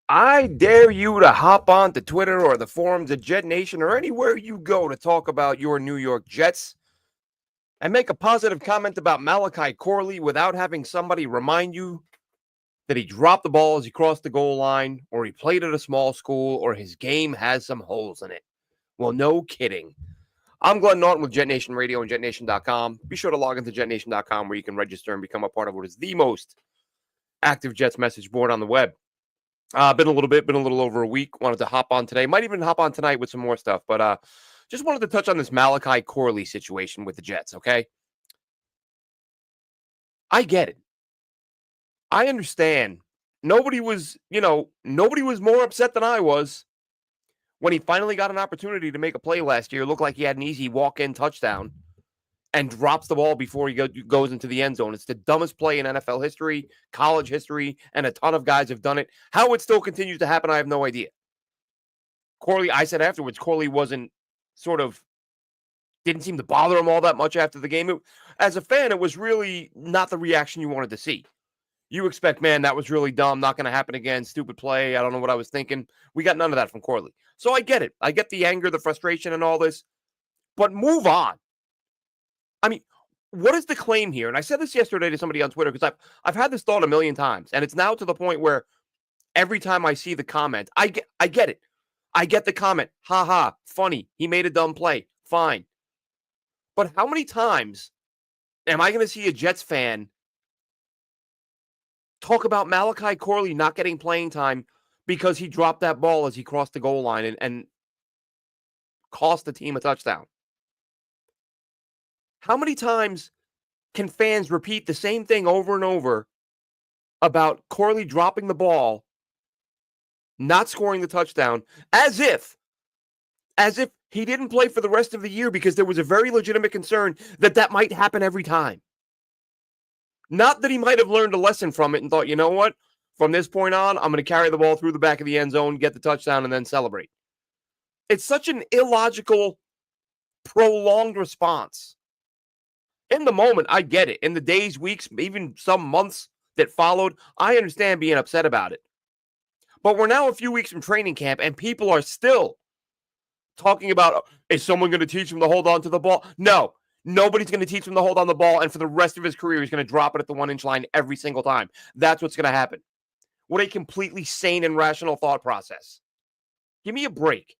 I dare you to hop on to Twitter or the forums at JetNation or anywhere you go to talk about your New York Jets and make a positive comment about Malachi Corley without having somebody remind you that he dropped the ball as he crossed the goal line, or he played at a small school, or his game has some holes in it. Well, no kidding. I'm Glenn Norton with JetNation Radio and JetNation.com. Be sure to log into JetNation.com where you can register and become a part of what is the most active Jets message board on the web. Been a little over a week. Wanted to hop on today. Might even hop on tonight with some more stuff. But just wanted to touch on this Malachi Corley situation with the Jets, okay? I get it. I understand. Nobody was more upset than I was when he finally got an opportunity to make a play last year. It looked like he had an easy walk-in touchdown and drops the ball before he goes into the end zone. It's the dumbest play in NFL history, college history, and a ton of guys have done it. How it still continues to happen, I have no idea. Corley, I said afterwards, Corley didn't seem to bother him all that much after the game. As a fan, it was really not the reaction you wanted to see. You expect, man, that was really dumb, not going to happen again, stupid play, I don't know what I was thinking. We got none of that from Corley. So I get it. I get the anger, the frustration, and all this. But move on. I mean, what is the claim here? And I said this yesterday to somebody on Twitter because I've had this thought a million times, and it's now to the point where every time I see the comment, I get it. I get the comment. Ha ha, funny. He made a dumb play. Fine. But how many times am I going to see a Jets fan talk about Malachi Corley not getting playing time because he dropped that ball as he crossed the goal line and cost the team a touchdown? How many times can fans repeat the same thing over and over about Corley dropping the ball, not scoring the touchdown, as if he didn't play for the rest of the year because there was a very legitimate concern that might happen every time? Not that he might have learned a lesson from it and thought, you know what? From this point on, I'm going to carry the ball through the back of the end zone, get the touchdown, and then celebrate. It's such an illogical, prolonged response. In the moment, I get it. In the days, weeks, even some months that followed, I understand being upset about it. But we're now a few weeks from training camp, and people are still talking about, is someone going to teach him to hold on to the ball? No. Nobody's going to teach him to hold on the ball, and for the rest of his career, he's going to drop it at the 1-inch line every single time. That's what's going to happen. What a completely sane and rational thought process. Give me a break.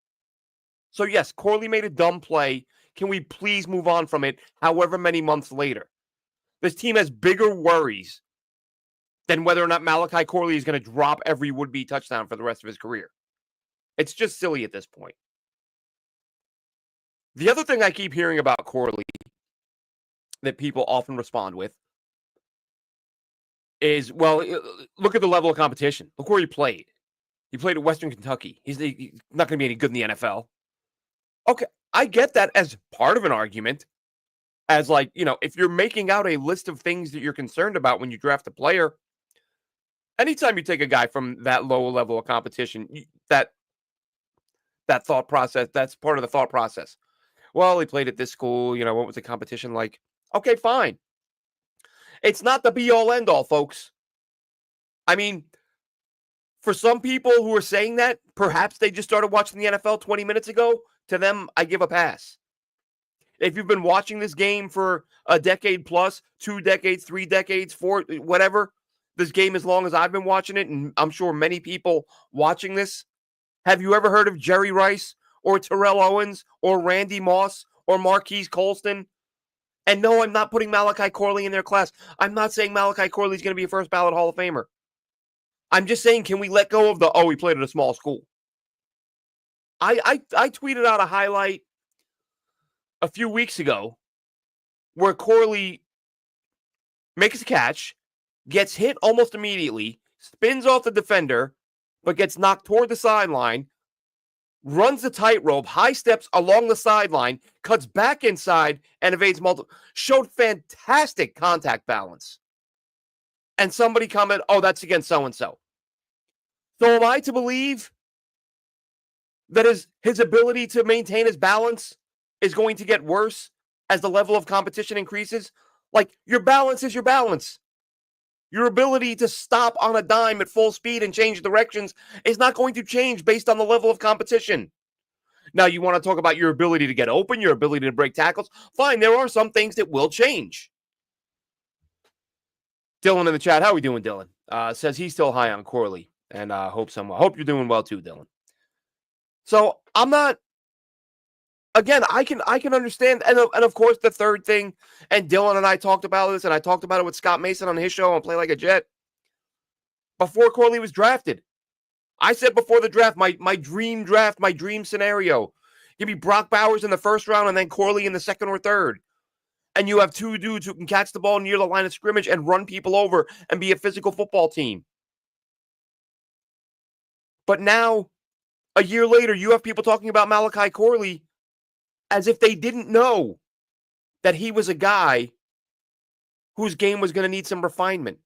So, yes, Corley made a dumb play. Can we please move on from it however many months later? This team has bigger worries than whether or not Malachi Corley is going to drop every would-be touchdown for the rest of his career. It's just silly at this point. The other thing I keep hearing about Corley that people often respond with is, well, look at the level of competition. Look where he played. He played at Western Kentucky. He's not going to be any good in the NFL. Okay, I get that as part of an argument. As if you're making out a list of things that you're concerned about when you draft a player, anytime you take a guy from that low level of competition, that thought process, that's part of the thought process. Well, he played at this school, what was the competition like? Okay, fine. It's not the be-all, end-all, folks. I mean, for some people who are saying that, perhaps they just started watching the NFL 20 minutes ago. To them, I give a pass. If you've been watching this game for a decade plus, 2 decades, 3 decades, 4, whatever, this game as long as I've been watching it, and I'm sure many people watching this, have you ever heard of Jerry Rice or Terrell Owens or Randy Moss or Marquise Colston? And no, I'm not putting Malachi Corley in their class. I'm not saying Malachi Corley is going to be a first ballot Hall of Famer. I'm just saying, can we let go of he played at a small school? I tweeted out a highlight a few weeks ago where Corley makes a catch, gets hit almost immediately, spins off the defender, but gets knocked toward the sideline, runs the tightrope, high steps along the sideline, cuts back inside, and evades multiple. Showed fantastic contact balance. And somebody commented, oh, that's against so-and-so. So am I to believe that his ability to maintain his balance is going to get worse as the level of competition increases? Your balance is your balance. Your ability to stop on a dime at full speed and change directions is not going to change based on the level of competition. Now, you want to talk about your ability to get open, your ability to break tackles. Fine, there are some things that will change. Dylan in the chat, how are we doing, Dylan? Says he's still high on Corley, and hope you're doing well too, Dylan. So I'm not. Again, I can understand, and of course the third thing, and Dylan and I talked about this, and I talked about it with Scott Mason on his show on Play Like a Jet. Before Corley was drafted, I said before the draft, my dream draft, my dream scenario, give me Brock Bowers in the first round and then Corley in the second or third. And you have two dudes who can catch the ball near the line of scrimmage and run people over and be a physical football team. But now, a year later, you have people talking about Malachi Corley as if they didn't know that he was a guy whose game was going to need some refinement.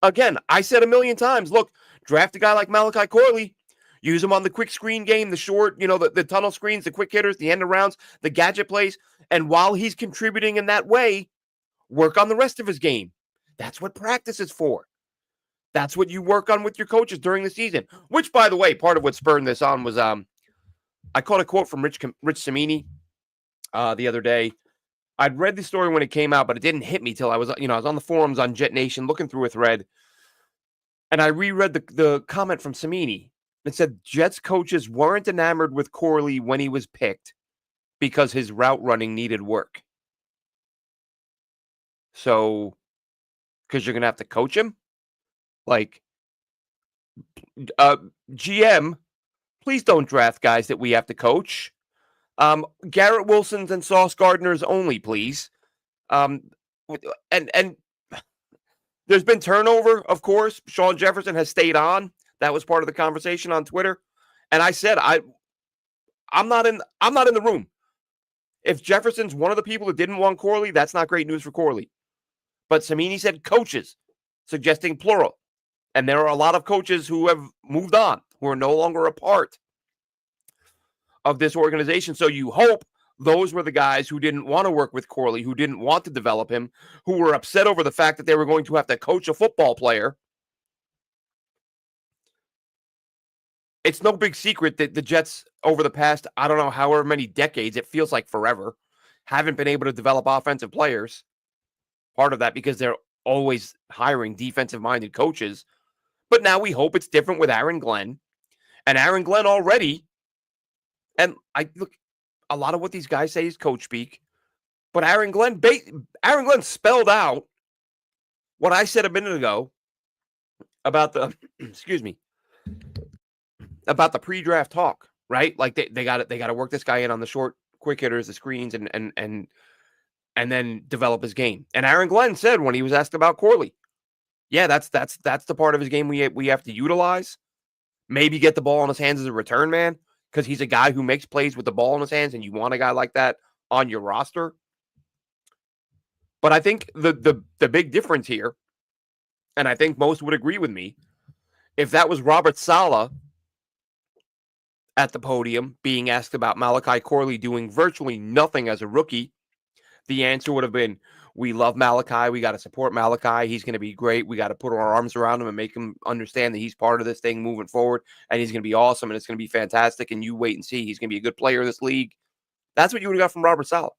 Again, I said a million times, look, draft a guy like Malachi Corley, use him on the quick screen game, the short, the tunnel screens, the quick hitters, the end arounds, the gadget plays. And while he's contributing in that way, work on the rest of his game. That's what practice is for. That's what you work on with your coaches during the season. Which, by the way, part of what spurred this on was I caught a quote from Rich Cimini the other day. I'd read the story when it came out, but it didn't hit me till I was on the forums on JetNation looking through a thread, and I reread the comment from Cimini. It said Jets coaches weren't enamored with Corley when he was picked because his route running needed work. So, because you're going to have to coach him? Like, GM, please don't draft guys that we have to coach. Garrett Wilson's and Sauce Gardner's only, please. And there's been turnover, of course. Sean Jefferson has stayed on. That was part of the conversation on Twitter. And I said, I'm not in the room. If Jefferson's one of the people that didn't want Corley, that's not great news for Corley. But Cimini said coaches, suggesting plural. And there are a lot of coaches who have moved on, who are no longer a part of this organization. So you hope those were the guys who didn't want to work with Corley, who didn't want to develop him, who were upset over the fact that they were going to have to coach a football player. It's no big secret that the Jets, over the past, I don't know, however many decades, it feels like forever, haven't been able to develop offensive players. Part of that because they're always hiring defensive-minded coaches. But now we hope it's different with Aaron Glenn. And Aaron Glenn already, and look, a lot of what these guys say is coach speak, but Aaron Glenn spelled out what I said a minute ago about the, about the pre-draft talk, right? Like they got to work this guy in on the short, quick hitters, the screens, and then develop his game. And Aaron Glenn said when he was asked about Corley, yeah, that's the part of his game we have to utilize. Maybe get the ball in his hands as a return man, because he's a guy who makes plays with the ball in his hands, and you want a guy like that on your roster. But I think the big difference here, and I think most would agree with me, if that was Robert Saleh at the podium being asked about Malachi Corley doing virtually nothing as a rookie, the answer would have been, we love Malachi. We got to support Malachi. He's going to be great. We got to put our arms around him and make him understand that he's part of this thing moving forward, and he's going to be awesome, and it's going to be fantastic, and you wait and see. He's going to be a good player in this league. That's what you would have got from Robert Saleh.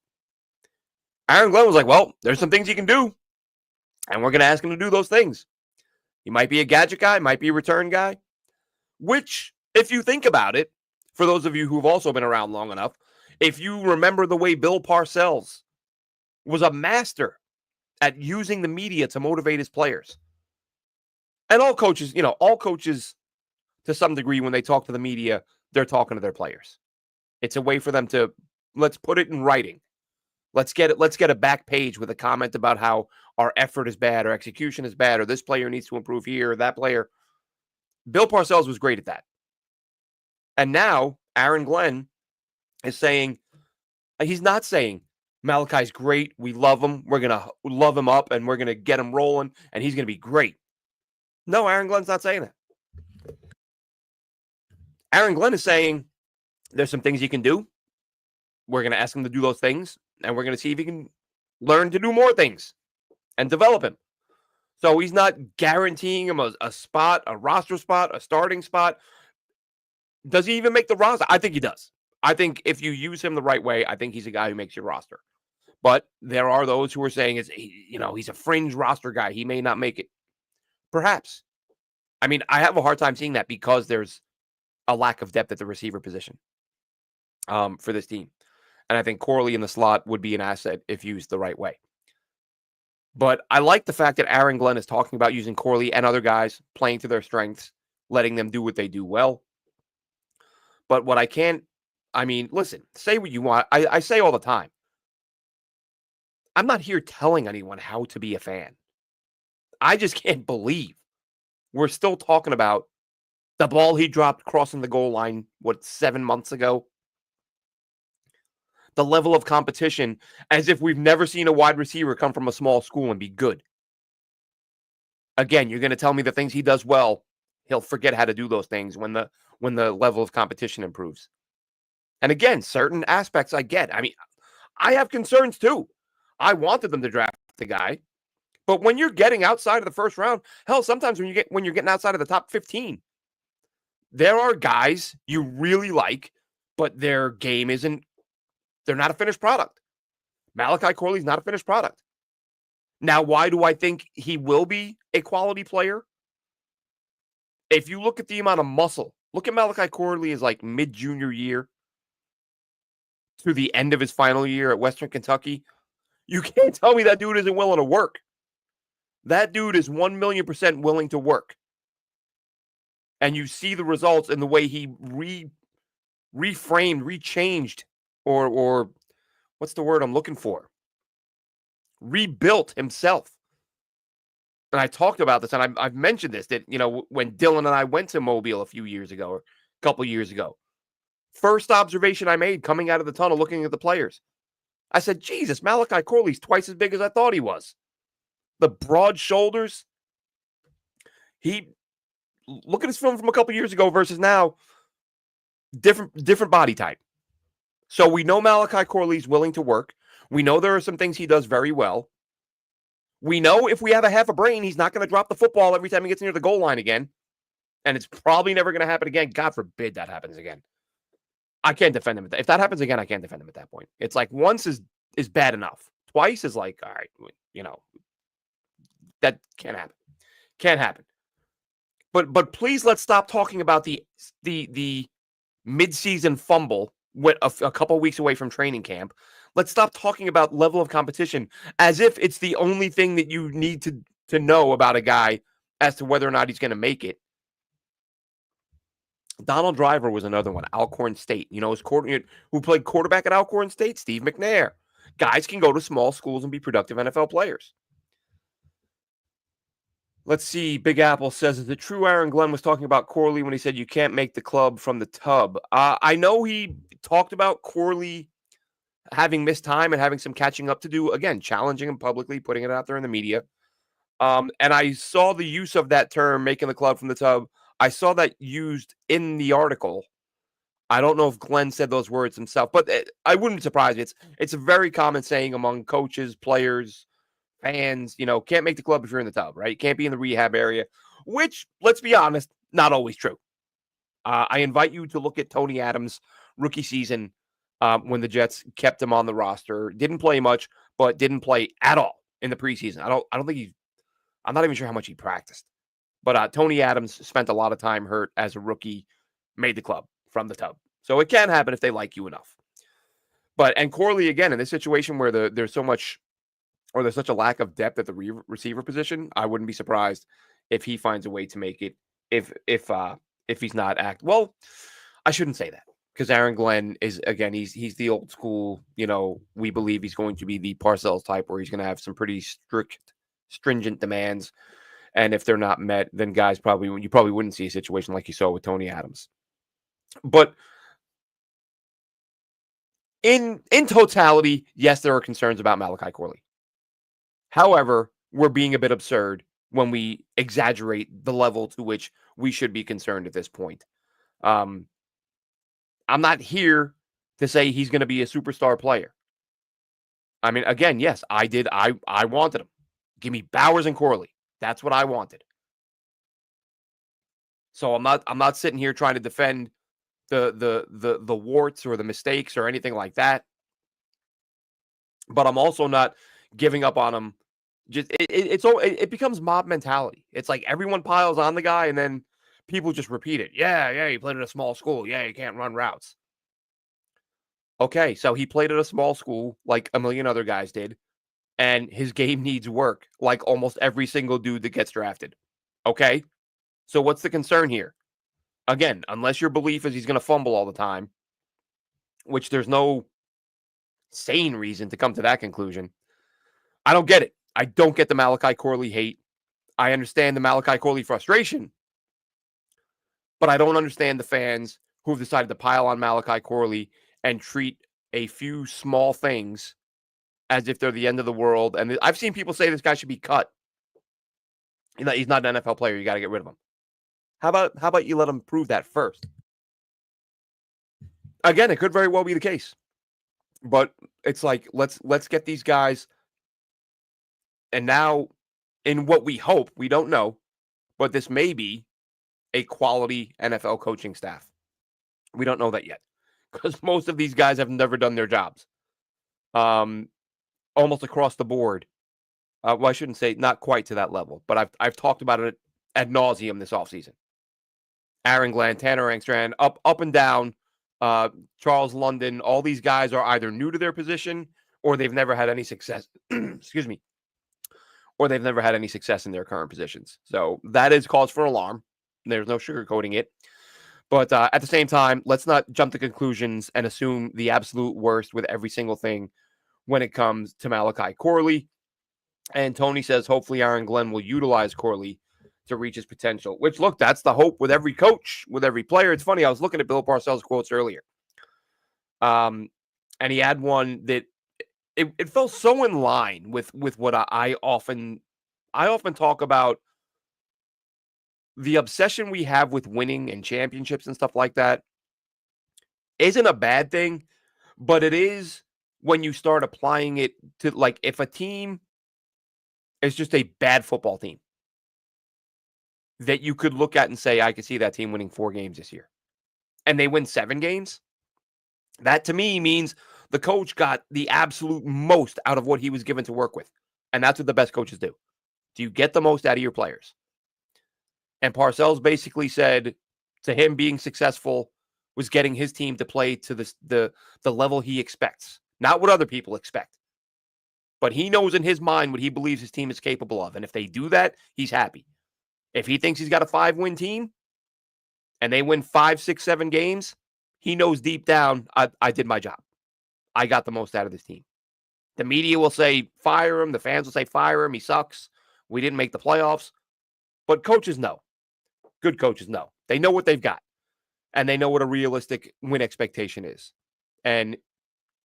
Aaron Glenn was like, well, there's some things he can do, and we're going to ask him to do those things. He might be a gadget guy, might be a return guy, which, if you think about it, for those of you who've also been around long enough, if you remember the way Bill Parcells was a master at using the media to motivate his players. And all coaches to some degree, when they talk to the media, they're talking to their players. It's a way for them to, let's put it in writing. Let's get a back page with a comment about how our effort is bad, or execution is bad, or this player needs to improve here, or that player. Bill Parcells was great at that. And now Aaron Glenn is saying, he's not saying, Malachi's great. We love him. We're going to love him up, and we're going to get him rolling, and he's going to be great. No, Aaron Glenn's not saying that. Aaron Glenn is saying there's some things he can do. We're going to ask him to do those things, and we're going to see if he can learn to do more things and develop him. So he's not guaranteeing him a spot, a roster spot, a starting spot. Does he even make the roster? I think he does. I think if you use him the right way, I think he's a guy who makes your roster. But there are those who are saying he's a fringe roster guy. He may not make it. Perhaps. I mean, I have a hard time seeing that because there's a lack of depth at the receiver position for this team. And I think Corley in the slot would be an asset if used the right way. But I like the fact that Aaron Glenn is talking about using Corley and other guys playing to their strengths, letting them do what they do well. But what I can't, listen, say what you want. I say all the time, I'm not here telling anyone how to be a fan. I just can't believe we're still talking about the ball he dropped crossing the goal line, 7 months ago? The level of competition, as if we've never seen a wide receiver come from a small school and be good. Again, you're going to tell me the things he does well, he'll forget how to do those things when the level of competition improves. And again, certain aspects I get. I mean, I have concerns too. I wanted them to draft the guy. But when you're getting outside of the first round, hell, sometimes when you're getting outside of the top 15, there are guys you really like, but their game they're not a finished product. Malachi Corley's not a finished product. Now, why do I think he will be a quality player? If you look at the amount of muscle, look at Malachi Corley as like mid-junior year to the end of his final year at Western Kentucky. You can't tell me that dude isn't willing to work. That dude is 1,000,000% willing to work. And you see the results in the way he reframed, rechanged, or what's the word I'm looking for? Rebuilt himself. And I talked about this, and I've mentioned this, that, when Dylan and I went to Mobile a few years ago, or a couple years ago, first observation I made coming out of the tunnel looking at the players, I said, Jesus, Malachi Corley's twice as big as I thought he was. The broad shoulders. Look at his film from a couple years ago versus now. Different body type. So we know Malachi Corley's willing to work. We know there are some things he does very well. We know if we have a half a brain, he's not going to drop the football every time he gets near the goal line again. And it's probably never going to happen again. God forbid that happens again. I can't defend him. If that happens again, I can't defend him at that point. It's like once is bad enough. Twice is like, all right, that can't happen. Can't happen. But please let's stop talking about the midseason fumble with a couple weeks away from training camp. Let's stop talking about level of competition as if it's the only thing that you need to know about a guy as to whether or not he's going to make it. Donald Driver was another one. Alcorn State. Who played quarterback at Alcorn State? Steve McNair. Guys can go to small schools and be productive NFL players. Let's see. Big Apple says, is it true Aaron Glenn was talking about Corley when he said you can't make the club from the tub? I know he talked about Corley having missed time and having some catching up to do. Again, challenging him publicly, putting it out there in the media. And I saw the use of that term, making the club from the tub. I saw that used in the article. I don't know if Glenn said those words himself, but I wouldn't surprise me. It's a very common saying among coaches, players, fans. Can't make the club if you're in the tub, right? Can't be in the rehab area, which, let's be honest, not always true. I invite you to look at Tony Adams' rookie season when the Jets kept him on the roster. Didn't play much, but didn't play at all in the preseason. I'm not even sure how much he practiced. But Tony Adams spent a lot of time hurt as a rookie, made the club from the tub. So it can happen if they like you enough. And Corley, again, in this situation where there's such a lack of depth at the receiver position, I wouldn't be surprised if he finds a way to make it if he's not active. Well, I shouldn't say that because Aaron Glenn is, again, he's the old school, we believe he's going to be the Parcells type where he's going to have some pretty stringent demands. And if they're not met, then you probably wouldn't see a situation like you saw with Tony Adams. But in totality, yes, there are concerns about Malachi Corley. However, we're being a bit absurd when we exaggerate the level to which we should be concerned at this point. I'm not here to say he's going to be a superstar player. I mean, again, yes, I did. I wanted him. Give me Bowers and Corley. That's what I wanted. So I'm not sitting here trying to defend the warts or the mistakes or anything like that. But I'm also not giving up on him. Just it becomes mob mentality. It's like everyone piles on the guy, and then people just repeat it. Yeah, he played at a small school. Yeah, he can't run routes. Okay, so he played at a small school like a million other guys did, and his game needs work like almost every single dude that gets drafted. Okay, so what's the concern here? Again, unless your belief is he's going to fumble all the time, which there's no sane reason to come to that conclusion. I don't get it. I don't get the Malachi Corley hate. I understand the Malachi Corley frustration, but I don't understand the fans who have decided to pile on Malachi Corley and treat a few small things as if they're the end of the world. And I've seen people say this guy should be cut. He's not an NFL player. You got to get rid of him. How about you let him prove that first? Again, it could very well be the case. But it's like, let's get these guys. And now, in what we hope, we don't know, but this may be a quality NFL coaching staff. We don't know that yet because most of these guys have never done their jobs. Almost across the board. Well, I shouldn't say not quite to that level, but I've talked about it ad nauseum this offseason. Aaron Glenn, Tanner Engstrand, up and down. Charles London, all these guys are either new to their position or they've never had any success. Excuse me. Or they've never had any success in their current positions. So that is cause for alarm. There's no sugarcoating it. But at the same time, let's not jump to conclusions and assume the absolute worst with every single thing when it comes to Malachi Corley. And Tony says, hopefully Aaron Glenn will utilize Corley to reach his potential, which, look, that's the hope with every coach, with every player. It's funny. I was looking at Bill Parcells' quotes earlier. And he had one that it felt so in line with what I often talk about. The obsession we have with winning and championships and stuff like that isn't a bad thing, but it is when you start applying it to, like, if a team is just a bad football team that you could look at and say, I could see that team winning 4 games this year, and they win 7 games, that to me means the coach got the absolute most out of what he was given to work with. And that's what the best coaches do. Do you get the most out of your players? And Parcells basically said to him being successful was getting his team to play to the level he expects, not what other people expect. But he knows in his mind what he believes his team is capable of. And if they do that, he's happy. If he thinks he's got a 5-win team and they win 5, 6, 7 games, he knows deep down, I did my job. I got the most out of this team. The media will say, fire him. The fans will say, fire him. He sucks. We didn't make the playoffs. But coaches know. Good coaches know. They know what they've got. And they know what a realistic win expectation is. And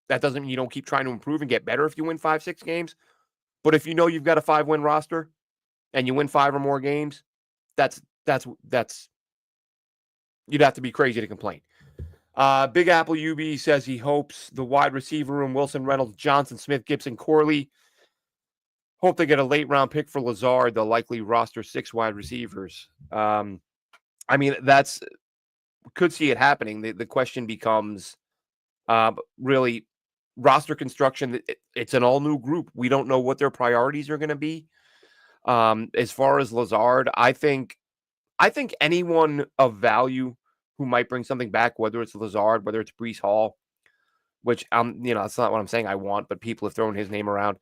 that doesn't mean you don't keep trying to improve and get better if you win 5, 6 games. But if you know you've got a 5-win roster and you win 5 or more games, that's you'd have to be crazy to complain. Big Apple UB says he hopes the wide receiver room, Wilson, Reynolds, Johnson, Smith, Gibson, Corley, hope they get a late round pick for Lazard. They'll likely roster 6 wide receivers. I mean, could see it happening. The question becomes really roster construction. It's an all new group. We don't know what their priorities are going to be. As far as Lazard, I think anyone of value who might bring something back, whether it's Lazard, whether it's Breece Hall, which that's not what I'm saying I want, but people have thrown his name around.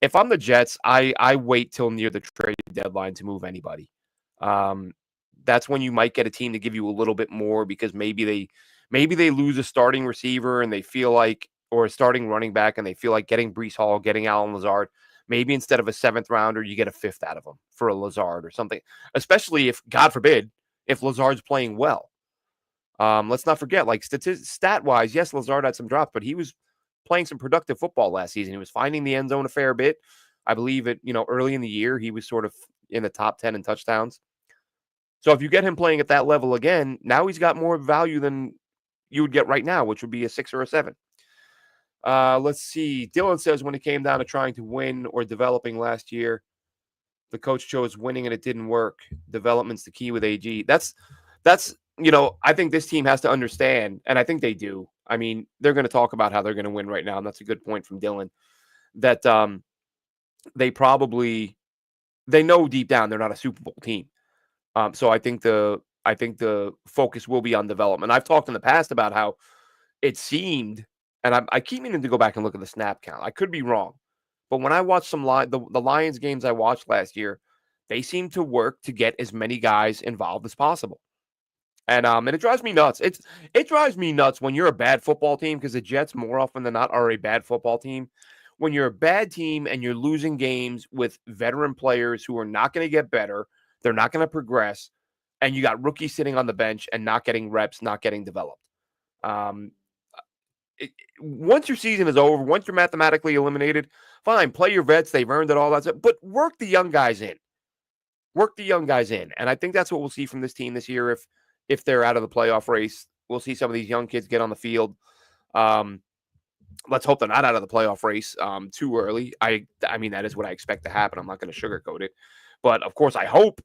If I'm the Jets, I wait till near the trade deadline to move anybody. That's when you might get a team to give you a little bit more because maybe they lose a starting receiver and they feel like, or a starting running back, and they feel like getting Breece Hall, getting Allen Lazard. Maybe instead of a 7th rounder, you get a 5th out of him for a Lazard or something. Especially if, God forbid, if Lazard's playing well. Let's not forget, like stat-wise, yes, Lazard had some drops, but he was playing some productive football last season. He was finding the end zone a fair bit. I believe early in the year, he was sort of in the top 10 in touchdowns. So if you get him playing at that level again, now he's got more value than you would get right now, which would be a 6 or a 7. Let's see. Dylan says when it came down to trying to win or developing last year, The coach chose winning and it didn't work. Development's the key with AG. That's I think this team has to understand, and I think they do. I mean, they're going to talk about how they're going to win right now, and that's a good point from Dylan. That they know deep down they're not a Super Bowl team. So I think the focus will be on development. I've talked in the past about how it seemed, and I keep meaning to go back and look at the snap count. I could be wrong, but when I watched the Lions games I watched last year, they seemed to work to get as many guys involved as possible. And it drives me nuts. It drives me nuts when you're a bad football team, because the Jets more often than not are a bad football team. When you're a bad team and you're losing games with veteran players who are not going to get better, they're not going to progress, and you got rookies sitting on the bench and not getting reps, not getting developed. Once your season is over, once you're mathematically eliminated, fine, play your vets. They've earned it, all that stuff, but work the young guys in. Work the young guys in. And I think that's what we'll see from this team this year. If they're out of the playoff race, we'll see some of these young kids get on the field. Let's hope they're not out of the playoff race too early. I mean, that is what I expect to happen. I'm not going to sugarcoat it. But, of course, I hope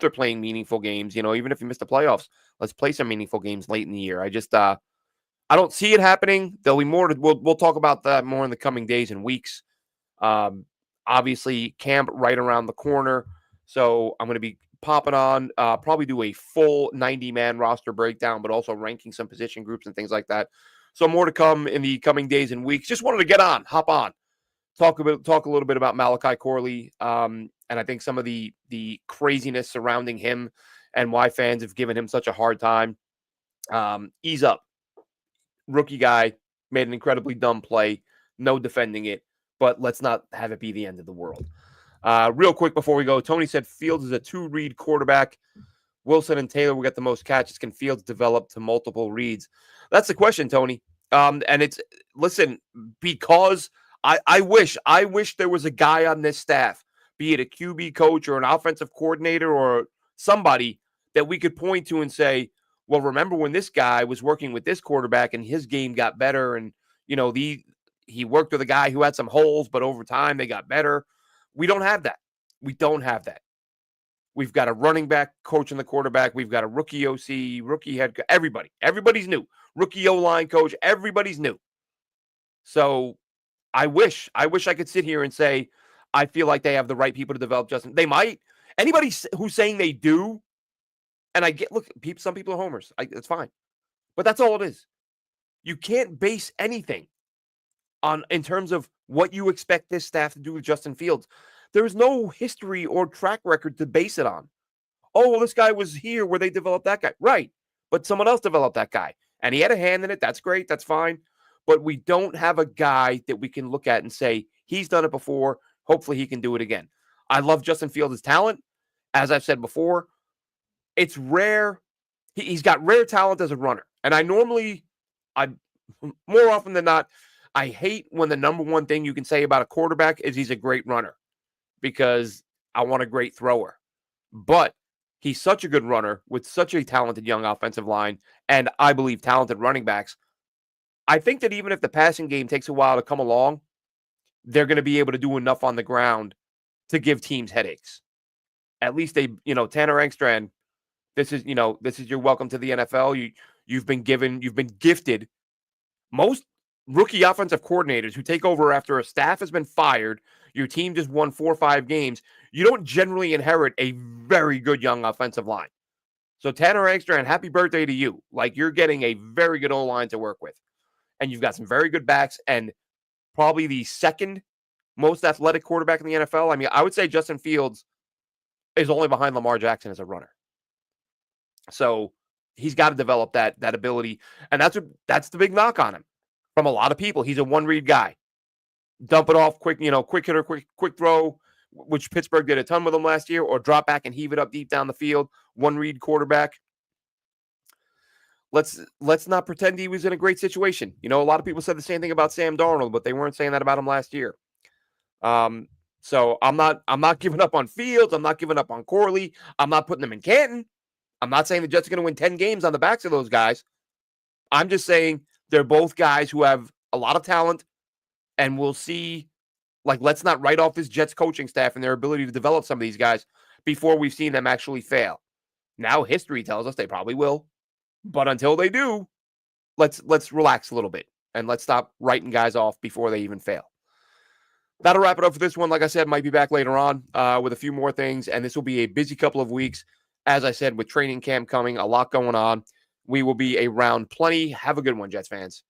they're playing meaningful games. Even if you miss the playoffs, let's play some meaningful games late in the year. I don't see it happening. There'll be more. We'll talk about that more in the coming days and weeks. Obviously, camp right around the corner. So I'm going to be popping on, probably do a full 90-man roster breakdown, but also ranking some position groups and things like that. So more to come in the coming days and weeks. Just wanted to hop on, talk a little bit about Malachi Corley, and I think some of the craziness surrounding him and why fans have given him such a hard time. Ease up. Rookie guy, made an incredibly dumb play. No defending it, but let's not have it be the end of the world. Real quick before we go, Tony said Fields is a 2-read quarterback. Wilson and Taylor will get the most catches. Can Fields develop to multiple reads? That's the question, Tony. And it's, listen, because I wish there was a guy on this staff, be it a QB coach or an offensive coordinator or somebody that we could point to and say, well, remember when this guy was working with this quarterback and his game got better, and he worked with a guy who had some holes, but over time they got better. We don't have that. We've got a running back coaching the quarterback. We've got a rookie OC, rookie head coach. Everybody's new. Rookie O-line coach. Everybody's new. So I wish I could sit here and say I feel like they have the right people to develop Justin. They might. Anybody who's saying they do, and some people are homers. It's fine. But that's all it is. You can't base anything in terms of what you expect this staff to do with Justin Fields. There's no history or track record to base it on. Oh, well, this guy was here where they developed that guy. Right. But someone else developed that guy. And he had a hand in it. That's great. That's fine. But we don't have a guy that we can look at and say, he's done it before. Hopefully he can do it again. I love Justin Fields' talent. As I've said before, it's rare. He's got rare talent as a runner. And more often than not, I hate when the number one thing you can say about a quarterback is he's a great runner, because I want a great thrower. But he's such a good runner with such a talented young offensive line, and I believe talented running backs. I think that even if the passing game takes a while to come along, they're going to be able to do enough on the ground to give teams headaches. At least Tanner Engstrand, this is your welcome to the NFL. You've been gifted. Most rookie offensive coordinators who take over after a staff has been fired, your team just won 4 or 5 games, you don't generally inherit a very good young offensive line. So Tanner Engstrand, happy birthday to you. Like, you're getting a very good O-line to work with. And you've got some very good backs, and probably the second most athletic quarterback in the NFL. I mean, I would say Justin Fields is only behind Lamar Jackson as a runner. So he's got to develop that ability. And that's the big knock on him from a lot of people. He's a one-read guy. Dump it off quick, quick hitter, quick throw, which Pittsburgh did a ton with him last year, or drop back and heave it up deep down the field. One-read quarterback. Let's not pretend he was in a great situation. A lot of people said the same thing about Sam Darnold, but they weren't saying that about him last year. So I'm not giving up on Fields. I'm not giving up on Corley. I'm not putting them in Canton. I'm not saying the Jets are going to win 10 games on the backs of those guys. I'm just saying they're both guys who have a lot of talent, and we'll see Like, let's not write off this Jets coaching staff and their ability to develop some of these guys before we've seen them actually fail. Now history tells us they probably will. But until they do, let's relax a little bit and let's stop writing guys off before they even fail. That'll wrap it up for this one. Like I said, might be back later on with a few more things, and this will be a busy couple of weeks. As I said, with training camp coming, a lot going on. We will be around plenty. Have a good one, Jets fans.